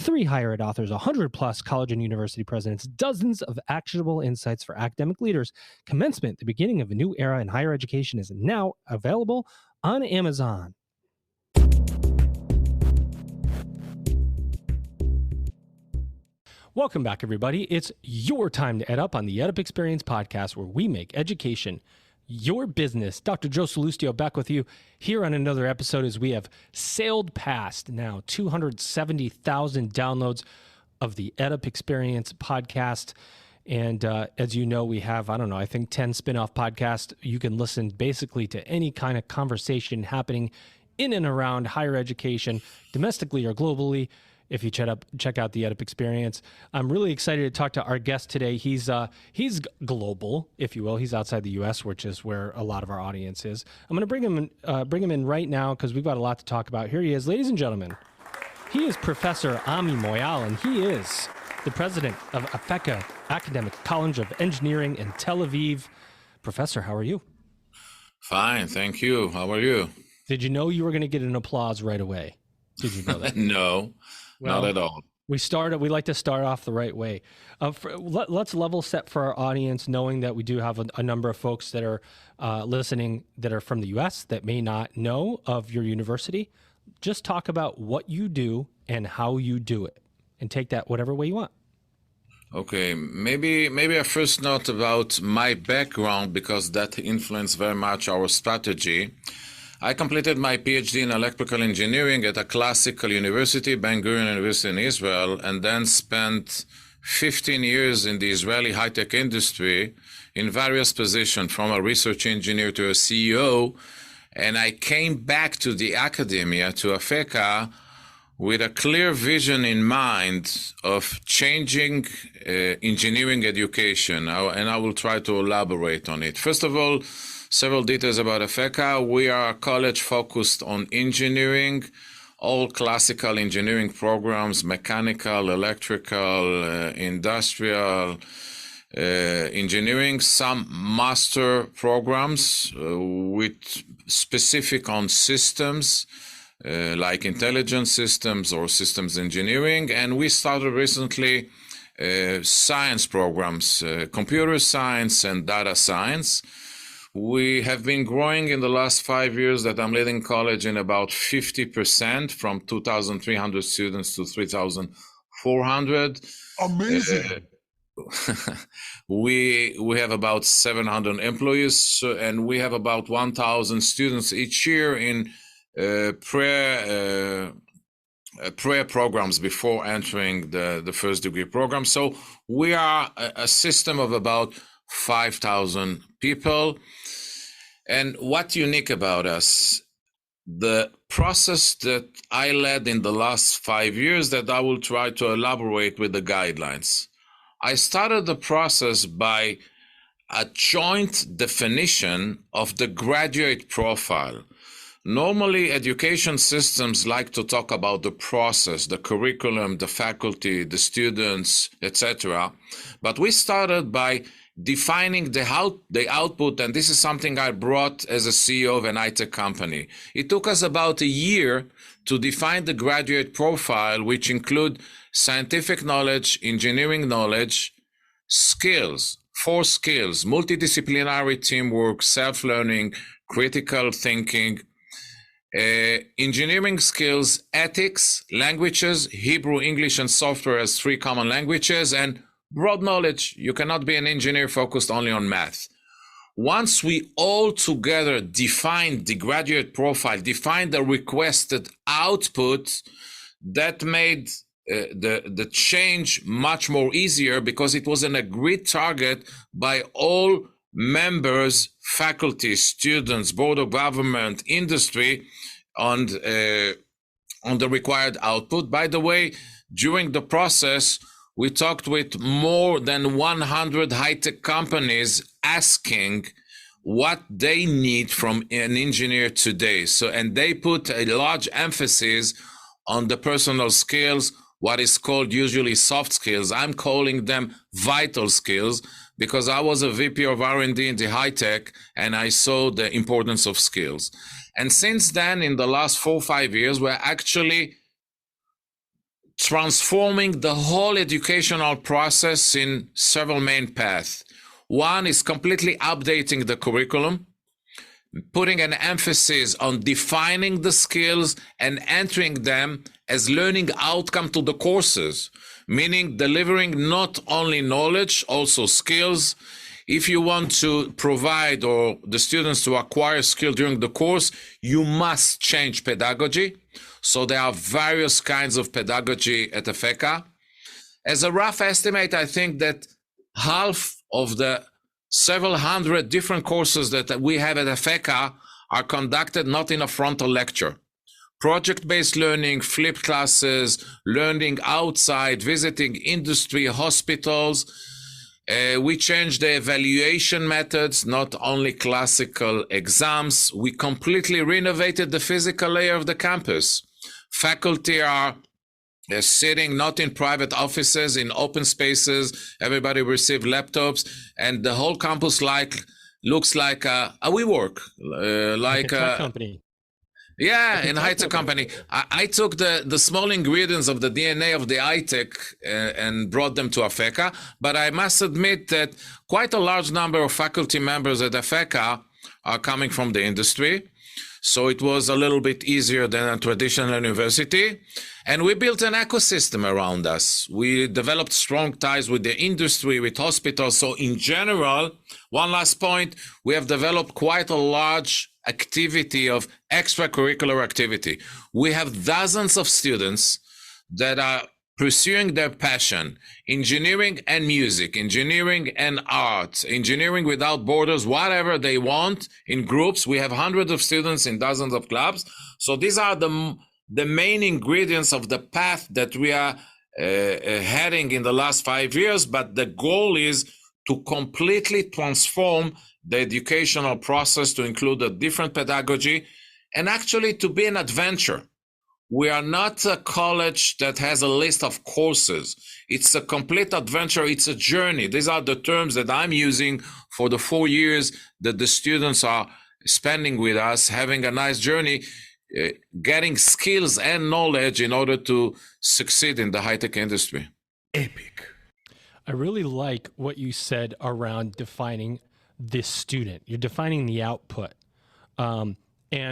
3 higher ed authors, 100 plus college and university presidents, dozens of actionable insights for academic leaders. Commencement, the beginning of a new era in higher education, is now available on Amazon. Welcome back, everybody. It's your time to EdUp on the EdUp Experience podcast, where we make education your business. Dr. Joe Salustio back with you here on another episode as we have sailed past now 270,000 downloads of the EdUp Experience podcast. And as you know, we have, I think 10 spin-off podcasts. You can listen basically to any kind of conversation happening in and around higher education, domestically or globally, if you check out the EdUp Experience. I'm really excited to talk to our guest today. He's global, if you will. He's outside the U.S., which is where a lot of our audience is. I'm going to bring him in right now because we've got a lot to talk about. Here he is, ladies and gentlemen. He is Professor Ami Moyal, and he is the president of Afeka, Academic College of Engineering in Tel Aviv. Professor, how are you? Fine, thank you. How are you? Did you know you were going to get an applause right away? Did you know that? No. Well, not at all. We like to start off the right way. Let's level set for our audience, knowing that we do have a number of folks that are listening that are from the U.S. that may not know of your university. Just talk about what you do and how you do it, and take that whatever way you want. Okay, maybe I first note about my background, because that influenced very much our strategy. I completed my PhD in electrical engineering at a classical university, Ben Gurion University in Israel, and then spent 15 years in the Israeli high-tech industry in various positions, from a research engineer to a CEO. And I came back to the academia, to Afeka, with a clear vision in mind of changing engineering education, and I will try to elaborate on it. First of all, several details about Afeka. We are a college focused on engineering, all classical engineering programs, mechanical, electrical, industrial engineering, some master programs with specific on systems, like intelligence systems or systems engineering. And we started recently science programs, computer science and data science. We have been growing in the last 5 years that I'm leading college in about 50%, from 2,300 students to 3,400. Amazing. We have about 700 employees, and we have about 1,000 students each year in prayer programs before entering the first degree program. So we are a system of about 5,000 people. And what's unique about us, the process that I led in the last 5 years, that I will try to elaborate with the guidelines. I started the process by a joint definition of the graduate profile. Normally, education systems like to talk about the process, the curriculum, the faculty, the students, etc. But we started by defining the output, and this is something I brought as a CEO of an IT company. It took us about a year to define the graduate profile, which include scientific knowledge, engineering knowledge, skills, 4 skills: multidisciplinary teamwork, self-learning, critical thinking, engineering skills, ethics, languages, Hebrew, English, and software as 3 common languages, and broad knowledge. You cannot be an engineer focused only on math. Once we all together define the graduate profile, define the requested output, that made the change much more easier, because it was an agreed target by all members, faculty, students, board of government, industry, on the required output. By the way, during the process, we talked with more than 100 high-tech companies asking what they need from an engineer today. And they put a large emphasis on the personal skills, what is called usually soft skills. I'm calling them vital skills, because I was a VP of R&D in the high-tech, and I saw the importance of skills. And since then, in the last 4 or 5 years, we're actually transforming the whole educational process in several main paths. One is completely updating the curriculum, putting an emphasis on defining the skills and entering them as learning outcome to the courses, meaning delivering not only knowledge, also skills. If you want to provide or the students to acquire skill during the course, you must change pedagogy. So there are various kinds of pedagogy at Afeka. As a rough estimate, I think that half of the several hundred different courses that we have at Afeka are conducted not in a frontal lecture. Project-based learning, flipped classes, learning outside, visiting industry, hospitals. We changed the evaluation methods, not only classical exams. We completely renovated the physical layer of the campus. Faculty are sitting not in private offices, in open spaces. Everybody received laptops, and the whole campus looks like a WeWork, like a tech company. Yeah, in high-tech company. I took the small ingredients of the DNA of the high-tech and brought them to Afeka, but I must admit that quite a large number of faculty members at Afeka are coming from the industry. So it was a little bit easier than a traditional university. And we built an ecosystem around us. We developed strong ties with the industry, with hospitals. So in general, one last point, we have developed quite a large activity of extracurricular activity. We have dozens of students that are pursuing their passion, engineering and music, engineering and art, engineering without borders, whatever they want in groups. We have hundreds of students in dozens of clubs. So these are the main ingredients of the path that we are heading in the last 5 years. But the goal is to completely transform the educational process to include a different pedagogy and actually to be an adventure. We are not a college that has a list of courses. It's a complete adventure. It's a journey. These are the terms that I'm using for the 4 years that the students are spending with us, having a nice journey, getting skills and knowledge in order to succeed in the high-tech industry. Epic. I really like what you said around defining this student. You're defining the output and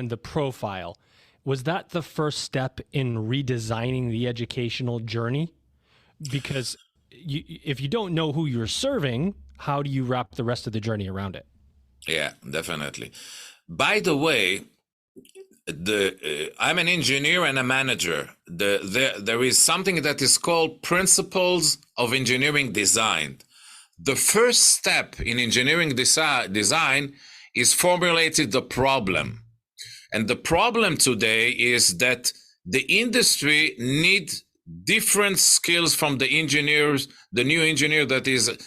the profile. Was that the first step in redesigning the educational journey? Because if you don't know who you're serving, how do you wrap the rest of the journey around it? Yeah, definitely. By the way, I'm an engineer and a manager. There is something that is called principles of engineering design. The first step in engineering design is formulating the problem. And the problem today is that the industry needs different skills from the engineers, the new engineer that is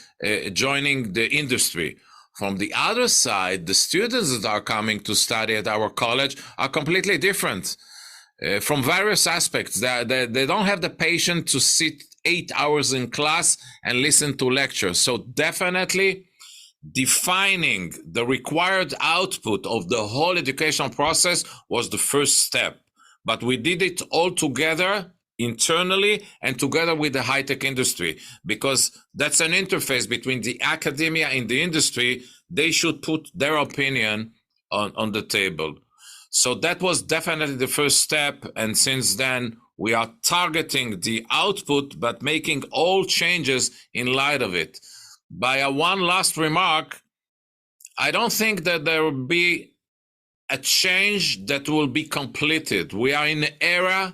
joining the industry. From the other side, the students that are coming to study at our college are completely different from various aspects. They don't have the patience to sit 8 hours in class and listen to lectures. So definitely defining the required output of the whole educational process was the first step. But we did it all together internally and together with the high-tech industry, because that's an interface between the academia and the industry. They should put their opinion on the table. So that was definitely the first step. And since then, we are targeting the output, but making all changes in light of it. By one last remark, I don't think that there will be a change that will be completed. We are in an era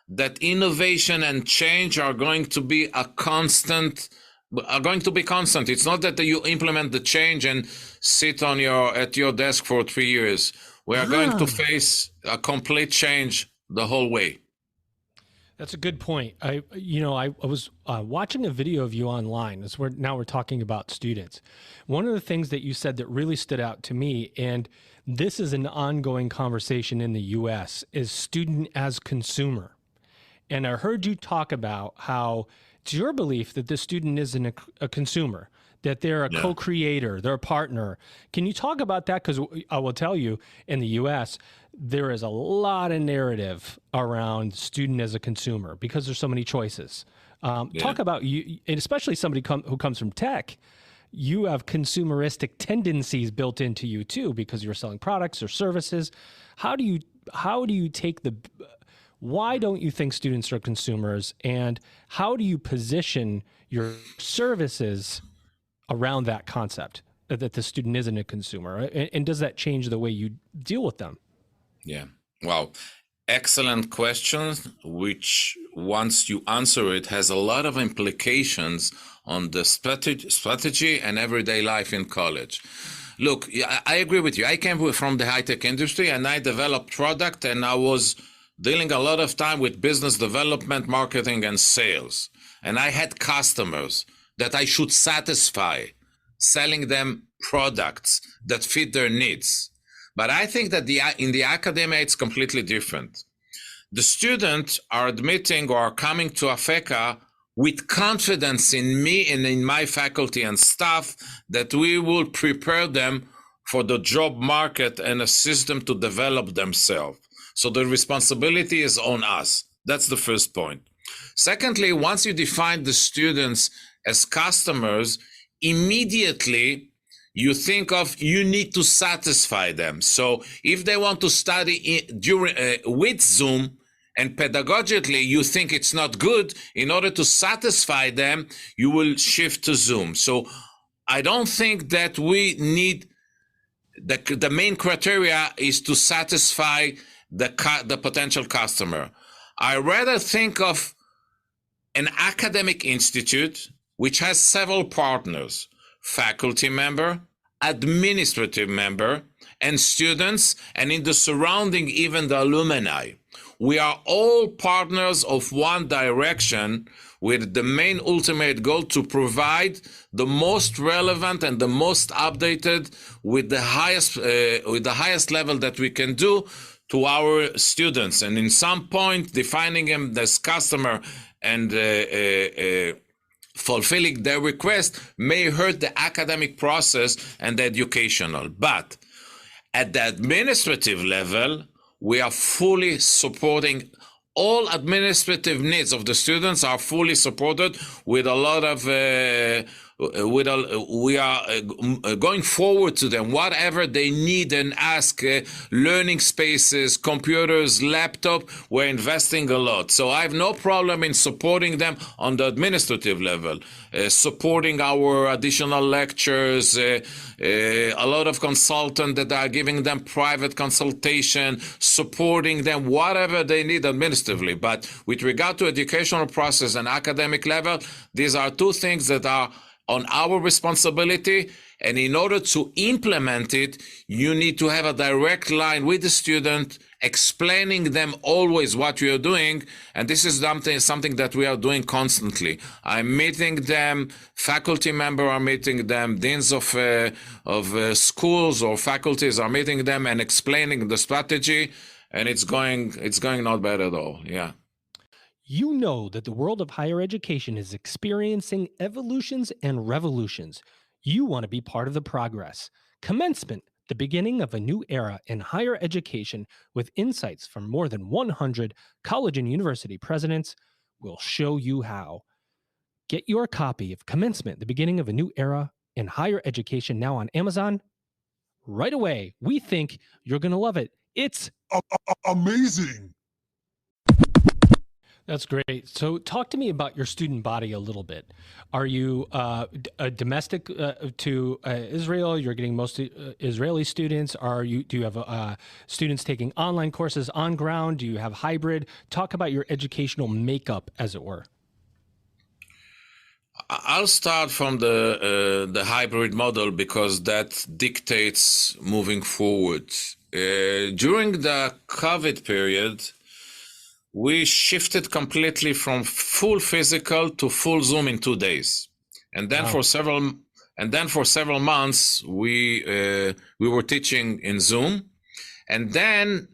that innovation and change are going to be constant. It's not that you implement the change and sit at your desk for 3 years. We are going to face a complete change the whole way. That's a good point. I was watching a video of you online. Now we're talking about students. One of the things that you said that really stood out to me, and this is an ongoing conversation in the U.S., is student as consumer. And I heard you talk about how it's your belief that the student isn't a consumer, that they're a co-creator, they're a partner. Can you talk about that? Because I will tell you, in the U.S., there is a lot of narrative around student as a consumer because there's so many choices. Talk about you, and especially somebody who comes from tech. You have consumeristic tendencies built into you too because you're selling products or services. How do you take the? Why don't you think students are consumers, and how do you position your services around that concept that the student isn't a consumer, and does that change the way you deal with them? Yeah. Wow. Excellent question, which once you answer it has a lot of implications on the strategy and everyday life in college. Look, I agree with you. I came from the high-tech industry and I developed product, and I was dealing a lot of time with business development, marketing, and sales. And I had customers that I should satisfy, selling them products that fit their needs. But I think that in the academia, it's completely different. The students are admitting or are coming to Afeka with confidence in me and in my faculty and staff that we will prepare them for the job market and assist them to develop themselves. So the responsibility is on us. That's the first point. Secondly, once you define the students as customers, immediately you think of you need to satisfy them. So if they want to study with Zoom and pedagogically you think it's not good, in order to satisfy them, you will shift to Zoom. So I don't think that we need the main criteria is to satisfy the potential customer. I rather think of an academic institute which has several partners: faculty member, administrative member, and students, and in the surrounding, even the alumni. We are all partners of one direction with the main ultimate goal to provide the most relevant and the most updated with the highest level that we can do to our students. And in some point, defining them as customer and fulfilling their request may hurt the academic process and the educational. But at the administrative level, we are fully supporting all administrative needs of the students are fully supported with a lot of we are going forward to them whatever they need and ask, learning spaces, computers, laptop. We're investing a lot, so I have no problem in supporting them on the administrative level, supporting our additional lectures, a lot of consultants that are giving them private consultation, supporting them whatever they need administratively. But with regard to educational process and academic level, these are two things that are on our responsibility, and in order to implement it, you need to have a direct line with the student, explaining them always what we are doing, and this is something that we are doing constantly. I'm meeting them, faculty members are meeting them, deans of schools or faculties are meeting them and explaining the strategy, and it's going not bad at all. Yeah. You know that the world of higher education is experiencing evolutions and revolutions. You want to be part of the progress. Commencement, the beginning of a new era in higher education with insights from more than 100 college and university presidents, will show you how. Get your copy of Commencement, the beginning of a new era in higher education now on Amazon right away. We think you're going to love it. It's amazing. That's great. So talk to me about your student body a little bit. Are you a domestic to Israel? You're getting mostly Israeli students. Do you have students taking online courses on ground? Do you have hybrid? Talk about your educational makeup, as it were. I'll start from the hybrid model because that dictates moving forward. During the COVID period, we shifted completely from full physical to full Zoom in 2 days, and then for several months we were teaching in Zoom, and then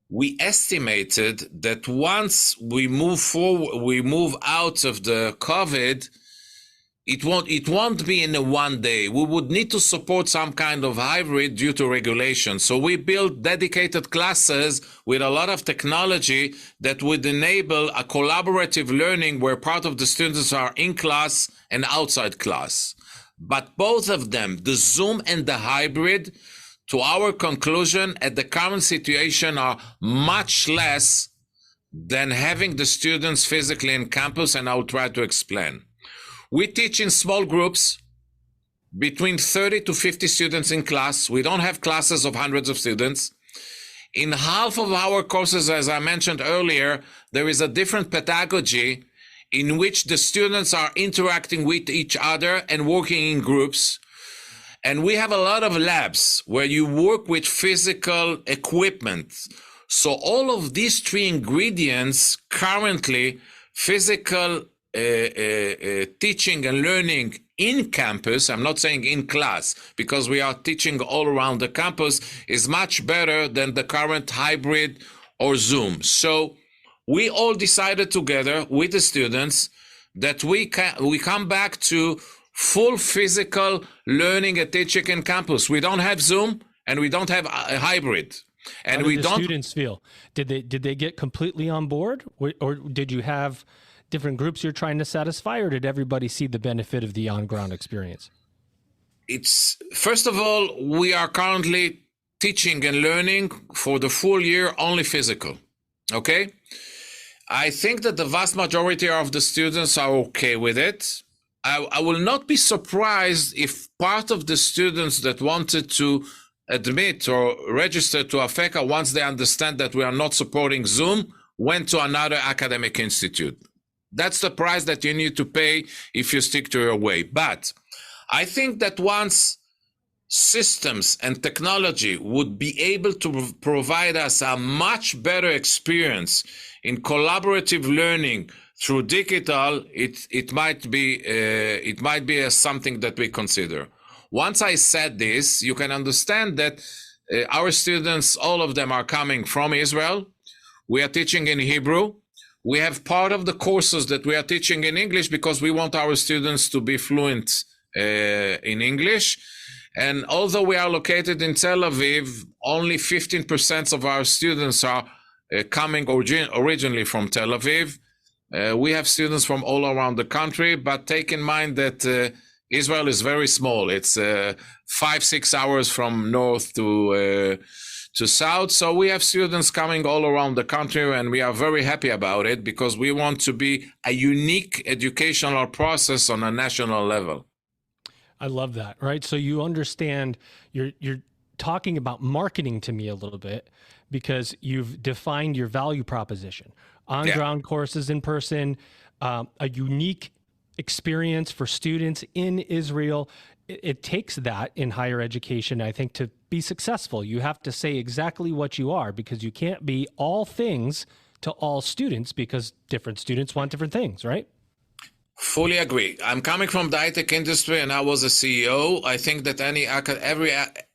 we estimated that once we move out of the COVID, it won't be in a one day. We would need to support some kind of hybrid due to regulation. So we built dedicated classes with a lot of technology that would enable a collaborative learning where part of the students are in class and outside class. But both of them, the Zoom and the hybrid, to our conclusion at the current situation, are much less than having the students physically in campus, and I'll try to explain. We teach in small groups, between 30 to 50 students in class. We don't have classes of hundreds of students. In half of our courses, as I mentioned earlier, there is a different pedagogy in which the students are interacting with each other and working in groups. And we have a lot of labs where you work with physical equipment. So all of these three ingredients currently, physical teaching and learning in campus, I'm not saying in class, because we are teaching all around the campus, is much better than the current hybrid or Zoom. So we all decided together with the students that we come back to full physical learning and teaching in campus. We don't have Zoom and we don't have a hybrid. And How did the students feel? Did they get completely on board, or did you have different groups you're trying to satisfy, or did everybody see the benefit of the on-ground experience? It's, first of all, we are currently teaching and learning for the full year only physical, okay? I think that the vast majority of the students are okay with it. I will not be surprised if part of the students that wanted to admit or register to Afeka, once they understand that we are not supporting Zoom, went to another academic institute. That's the price that you need to pay if you stick to your way. But I think that once systems and technology would be able to provide us a much better experience in collaborative learning through digital, it might be something that we consider. Once I said this, you can understand that our students, all of them are coming from Israel. We are teaching in Hebrew. We have part of the courses that we are teaching in English because we want our students to be fluent in English. And although we are located in Tel Aviv, only 15% of our students are coming originally from Tel Aviv. We have students from all around the country, but take in mind that Israel is very small. It's 5-6 hours from north to south. So we have students coming all around the country, and we are very happy about it because we want to be a unique educational process on a national level. I love that, right? So you understand, you're talking about marketing to me a little bit because you've defined your value proposition. On-ground courses in person, a unique experience for students in Israel. It takes that in higher education, I think, to be successful. You have to say exactly what you are because you can't be all things to all students because different students want different things, right? Fully agree. I'm coming from the high-tech industry and I was a CEO. I think that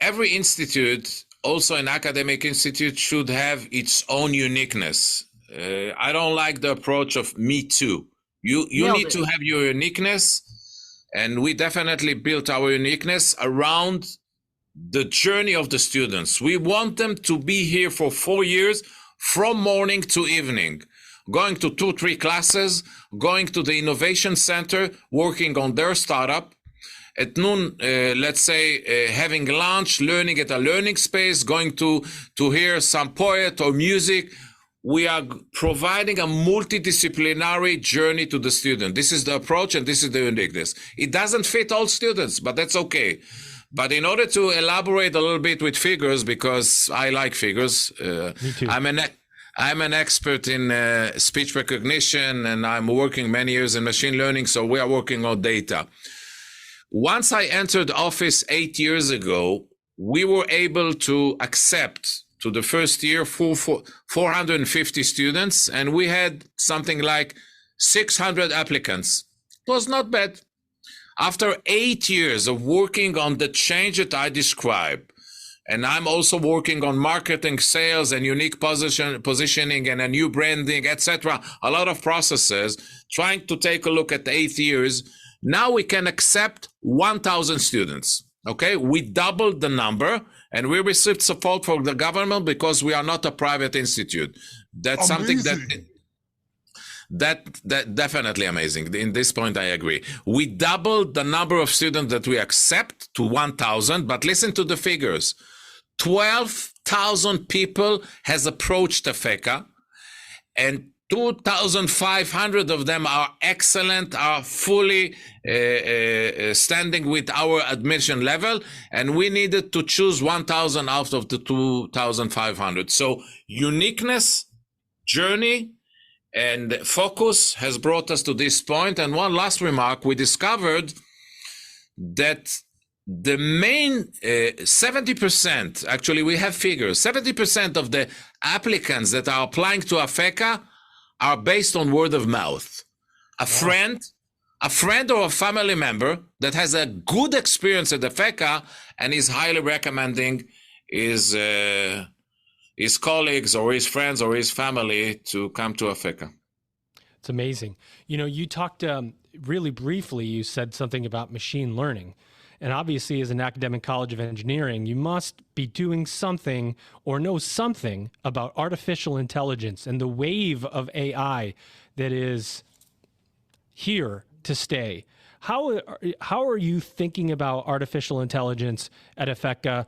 every institute, also an academic institute, should have its own uniqueness. I don't like the approach of me too. You need to have your uniqueness, and we definitely built our uniqueness around the journey of the students. We want them to be here for 4 years, from morning to evening, going to 2-3 classes, going to the innovation center, working on their startup. At noon, let's say, having lunch, learning at a learning space, going to hear some poet or music. We are providing a multidisciplinary journey to the student. This is the approach and this is the uniqueness. It doesn't fit all students, but that's okay. But in order to elaborate a little bit with figures, because I like figures, Me too. I'm an expert in speech recognition, and I'm working many years in machine learning, so we are working on data. Once I entered office 8 years ago, we were able to accept to the first year 450 students, and we had something like 600 applicants. It was not bad. After 8 years of working on the change that I described, and I'm also working on marketing, sales, and unique positioning and a new branding, etc., a lot of processes, trying to take a look at the 8 years. Now we can accept 1,000 students. Okay, we doubled the number, and we received support from the government because we are not a private institute. That's Amazing. something that definitely amazing. In this point, I agree. We doubled the number of students that we accept to 1,000, but listen to the figures. 12,000 people has approached Afeka, and 2,500 of them are excellent, are fully standing with our admission level, and we needed to choose 1,000 out of the 2,500. So uniqueness, journey, and focus has brought us to this point. And one last remark, we discovered that the main 70%, actually we have figures, 70% of the applicants that are applying to Afeka are based on word of mouth. A friend or a family member that has a good experience at Afeka and is highly recommending his colleagues or his friends or his family to come to Afeka. It's amazing. You know, you talked really briefly, you said something about machine learning. And obviously, as an academic college of engineering, you must be doing something or know something about artificial intelligence and the wave of AI that is here to stay. How are you thinking about artificial intelligence at Afeka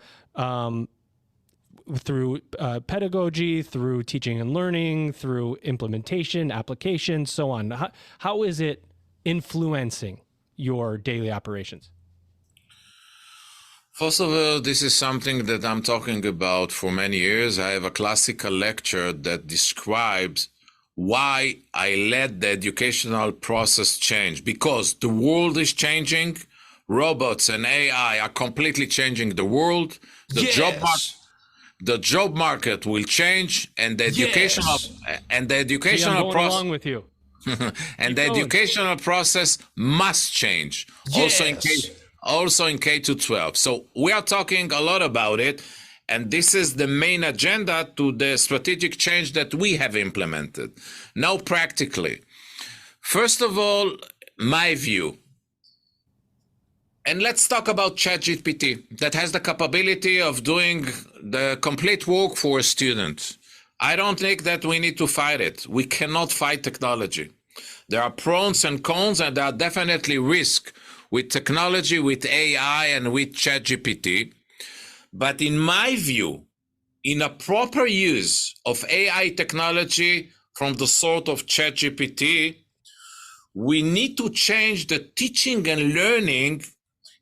through pedagogy, through teaching and learning, through implementation, application, so on? How is it influencing your daily operations? First of all, this is something that I'm talking about for many years. I have a classical lecture that describes why I let the educational process change. Because the world is changing, robots and AI are completely changing the world. The job market will change, and the educational process along with you. and the educational process must change. Also in K to 12. So we are talking a lot about it, and this is the main agenda to the strategic change that we have implemented. Now, practically, first of all, my view, and let's talk about ChatGPT that has the capability of doing the complete work for a student. I don't think that we need to fight it. We cannot fight technology. There are pros and cons, and there are definitely risks with technology, with AI, and with ChatGPT. But in my view, in a proper use of AI technology from the sort of ChatGPT, we need to change the teaching and learning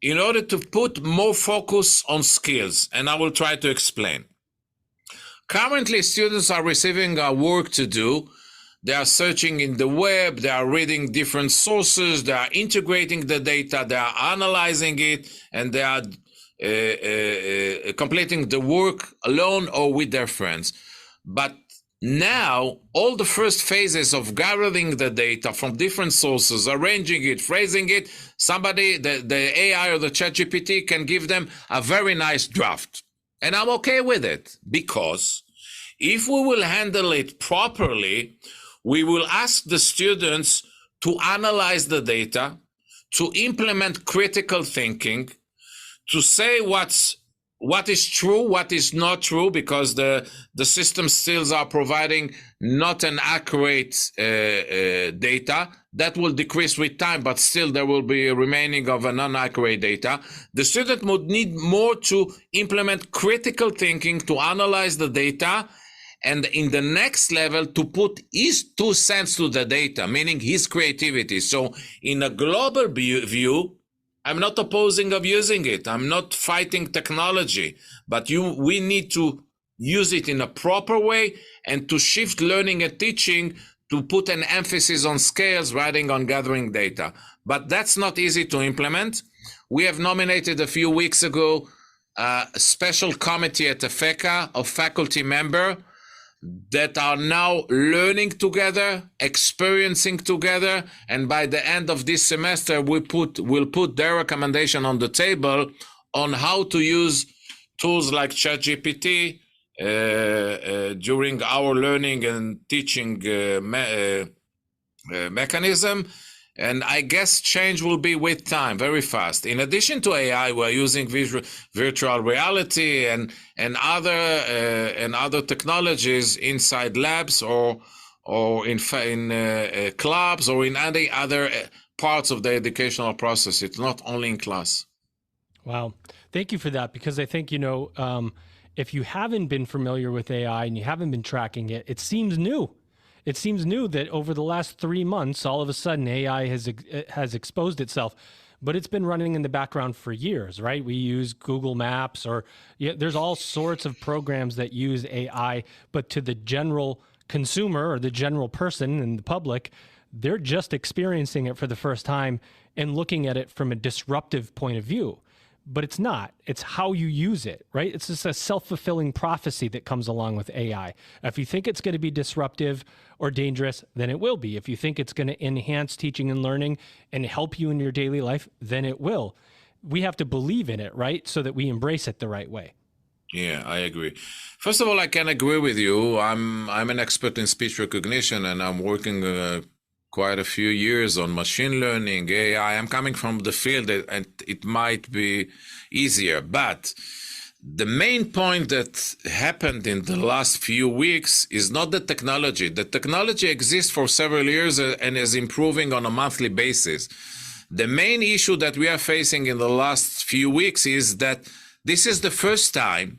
in order to put more focus on skills. And I will try to explain. Currently, students are receiving work to do. They are searching in the web, they are reading different sources, they are integrating the data, they are analyzing it, and they are completing the work alone or with their friends. But now, all the first phases of gathering the data from different sources, arranging it, phrasing it, somebody, the AI or the ChatGPT can give them a very nice draft. And I'm okay with it, because if we will handle it properly, we will ask the students to analyze the data, to implement critical thinking, to say what is true, what is not true, because the system still are providing not an accurate data. That will decrease with time, but still there will be a remaining of a non-accurate data. The student would need more to implement critical thinking, to analyze the data, and in the next level to put his 2 cents to the data, meaning his creativity. So in a global view, I'm not opposing of using it. I'm not fighting technology, but we need to use it in a proper way and to shift learning and teaching to put an emphasis on scales rather than on gathering data. But that's not easy to implement. We have nominated a few weeks ago a special committee at Afeka of faculty members that are now learning together, experiencing together, and by the end of this semester, we'll put their recommendation on the table on how to use tools like ChatGPT during our learning and teaching mechanism. And I guess change will be with time, very fast. In addition to AI, we're using virtual reality and other technologies inside labs or in clubs or in any other parts of the educational process. It's not only in class. Wow. Thank you for that, because I think, if you haven't been familiar with AI and you haven't been tracking it, it seems new. It seems new that over the last 3 months, all of a sudden AI has exposed itself, but it's been running in the background for years, right? We use Google Maps there's all sorts of programs that use AI, but to the general consumer or the general person and the public, they're just experiencing it for the first time and looking at it from a disruptive point of view. But it's not. It's how you use it, right? It's just a self-fulfilling prophecy that comes along with AI. If you think it's going to be disruptive or dangerous, then it will be. If you think it's going to enhance teaching and learning and help you in your daily life, then it will. We have to believe in it, right? So that we embrace it the right way. Yeah, I agree. First of all, I can agree with you. I'm an expert in speech recognition, and I'm working quite a few years on machine learning, AI. I'm coming from the field, and it might be easier. But the main point that happened in the last few weeks is not the technology. The technology exists for several years and is improving on a monthly basis. The main issue that we are facing in the last few weeks is that this is the first time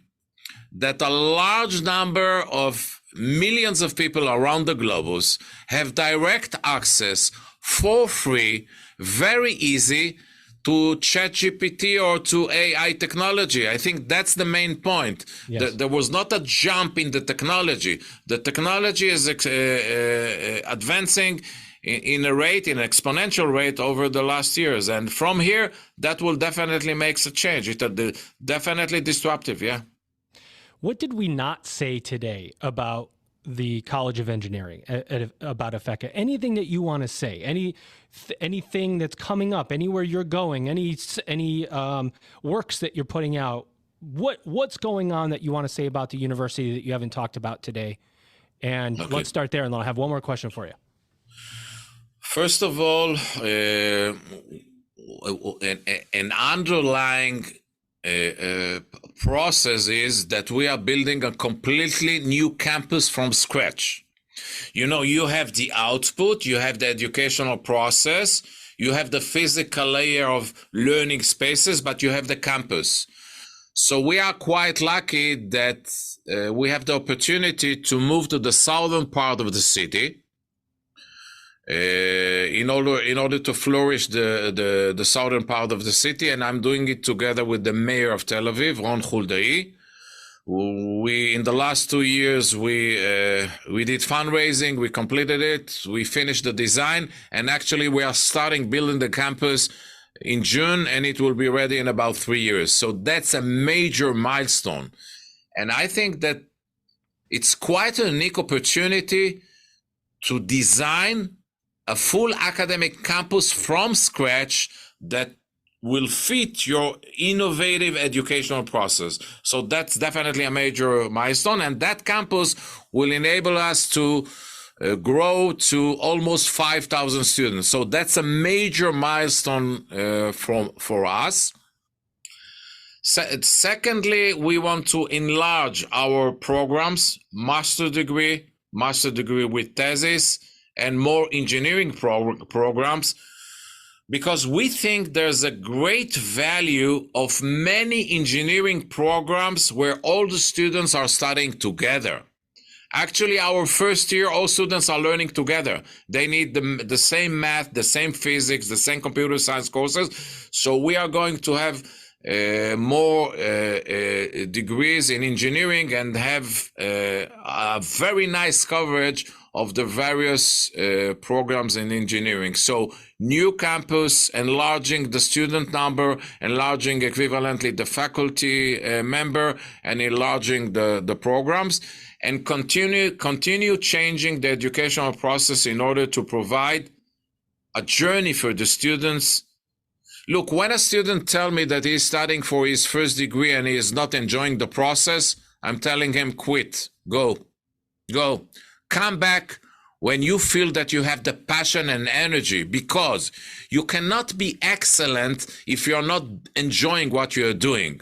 that a large number of millions of people around the globus have direct access for free, very easy, to ChatGPT or to AI technology. I think that's the main point. Yes. There was not a jump in the technology. The technology is advancing in an exponential rate over the last years. And from here, that will definitely make a change. It's definitely disruptive, yeah. What did we not say today about the College of Engineering, about Afeka? Anything that you want to say? Anything that's coming up? Anywhere you're going? Any works that you're putting out? What's going on that you want to say about the university that you haven't talked about today? And okay, let's start there, and then I'll have one more question for you. First of all, an underlying process is that we are building a completely new campus from scratch. You have the output, you have the educational process, you have the physical layer of learning spaces, but you have the campus. So we are quite lucky that we have the opportunity to move to the southern part of the city in order to flourish the southern part of the city, and I'm doing it together with the mayor of Tel Aviv, Ron Huldai. We in the last 2 years we did fundraising, we completed it, we finished the design, and actually we are starting building the campus in June, and it will be ready in about 3 years. So that's a major milestone, and I think that it's quite a unique opportunity to design a full academic campus from scratch that will fit your innovative educational process. So that's definitely a major milestone, and that campus will enable us to grow to almost 5,000 students. So that's a major milestone for us. Secondly, we want to enlarge our programs, master degree with thesis, and more engineering programs, because we think there's a great value of many engineering programs where all the students are studying together. Actually, our first year, all students are learning together. They need the same math, the same physics, the same computer science courses. So we are going to have more degrees in engineering and have a very nice coverage of the various programs in engineering. So new campus, enlarging the student number, enlarging equivalently the faculty member, and enlarging the programs, and continue changing the educational process in order to provide a journey for the students. Look, when a student tells me that he's studying for his first degree and he is not enjoying the process, I'm telling him, quit, go. Come back when you feel that you have the passion and energy, because you cannot be excellent if you're not enjoying what you're doing.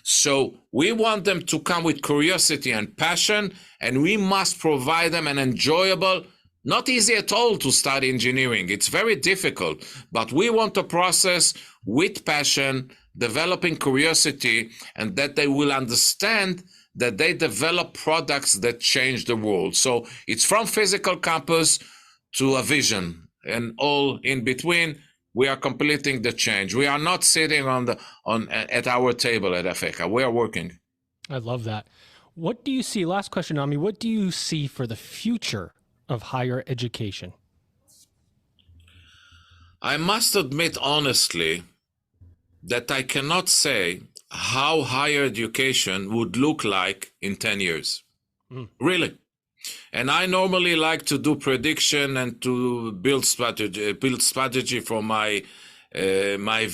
So we want them to come with curiosity and passion, and we must provide them an enjoyable, not easy at all to study engineering. It's very difficult, but we want a process with passion, developing curiosity, and that they will understand that they develop products that change the world. So it's from physical campus to a vision, and all in between. We are completing the change. We are not sitting at our table at Afeka. We are working. I love that. What do you see? Last question, Ami. What do you see for the future of higher education? I must admit honestly that I cannot say how higher education would look like in 10 years. Really. And I normally like to do prediction and to build strategy from my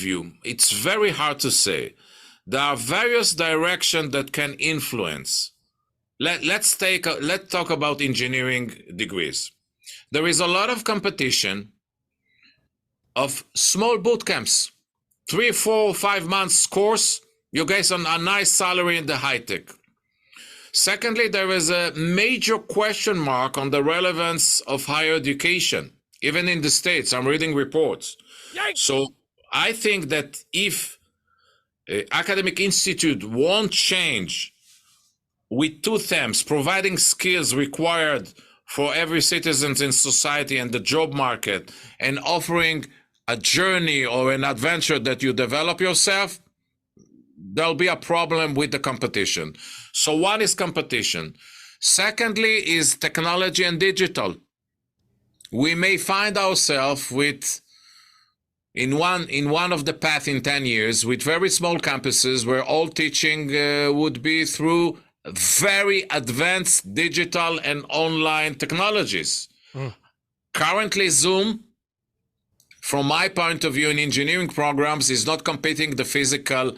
view. It's very hard to say. There are various directions that can influence. Let's talk about engineering degrees. There is a lot of competition of small boot camps, 3, 4, 5 months course. You get a nice salary in the high tech. Secondly, there is a major question mark on the relevance of higher education. Even in the States, I'm reading reports. Yikes. So I think that if academic institute won't change with 2 themes, providing skills required for every citizen in society and the job market, and offering a journey or an adventure that you develop yourself, there'll be a problem with the competition. So one is competition. Secondly is technology and digital. We may find ourselves with in one of the path in 10 years with very small campuses where all teaching would be through very advanced digital and online technologies. Currently, Zoom, from my point of view in engineering programs, is not competing the physical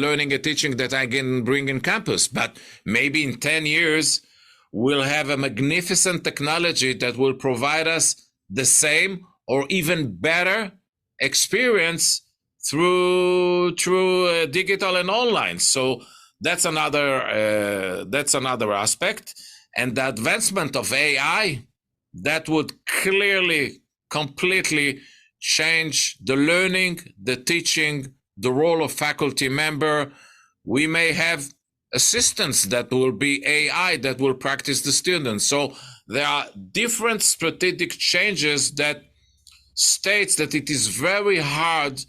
learning and teaching that I can bring in campus. But maybe in 10 years, we'll have a magnificent technology that will provide us the same or even better experience through digital and online. So that's another aspect. And the advancement of AI, that would clearly, completely change the learning, the teaching, the role of faculty member. We may have assistants that will be AI that will practice the students. So there are different strategic changes that states that it is very hard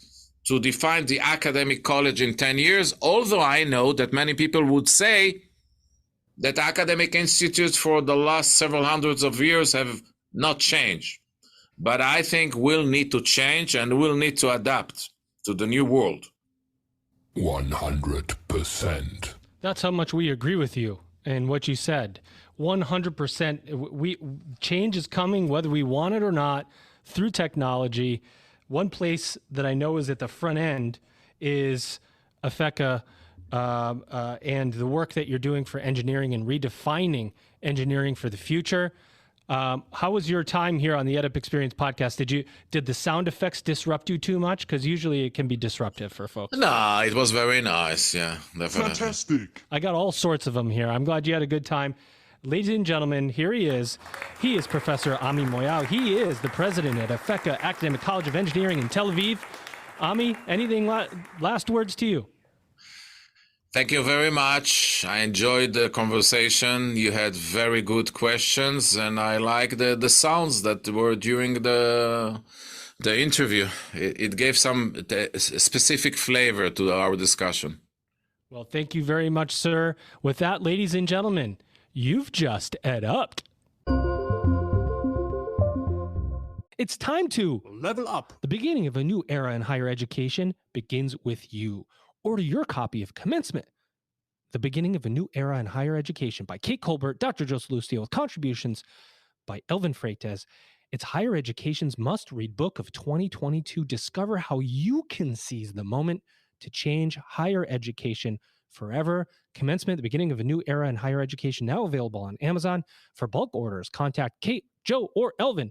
to define the academic college in 10 years, although I know that many people would say that academic institutes for the last several hundreds of years have not changed. But I think we'll need to change and we'll need to adapt to the new world. 100%. That's how much we agree with you and what you said. 100%. Change is coming, whether we want it or not, through technology. One place that I know is at the front end is Afeka and the work that you're doing for engineering and redefining engineering for the future. How was your time here on the EdUp Experience podcast? Did the sound effects disrupt you too much? Because usually it can be disruptive for folks. No, it was very nice. Yeah, definitely. Fantastic. I got all sorts of them here. I'm glad you had a good time. Ladies and gentlemen, here he is. He is Professor Ami Moyal. He is the president at Afeka Academic College of Engineering in Tel Aviv. Ami, anything last words to you? Thank you very much. I enjoyed the conversation. You had very good questions, and I like the sounds that were during the interview. It gave some specific flavor to our discussion. Well, thank you very much, sir. With that, ladies and gentlemen, you've just EdUp'd. It's time to Level up. The beginning of a new era in higher education begins with you. Order your copy of Commencement, The Beginning of a New Era in Higher Education by Kate Colbert, Dr. Joe Salustio, with contributions by Elvin Freitas. It's higher education's must-read book of 2022. Discover how you can seize the moment to change higher education forever. Commencement, the beginning of a new era in higher education, now available on Amazon. For bulk orders, contact Kate, Joe, or Elvin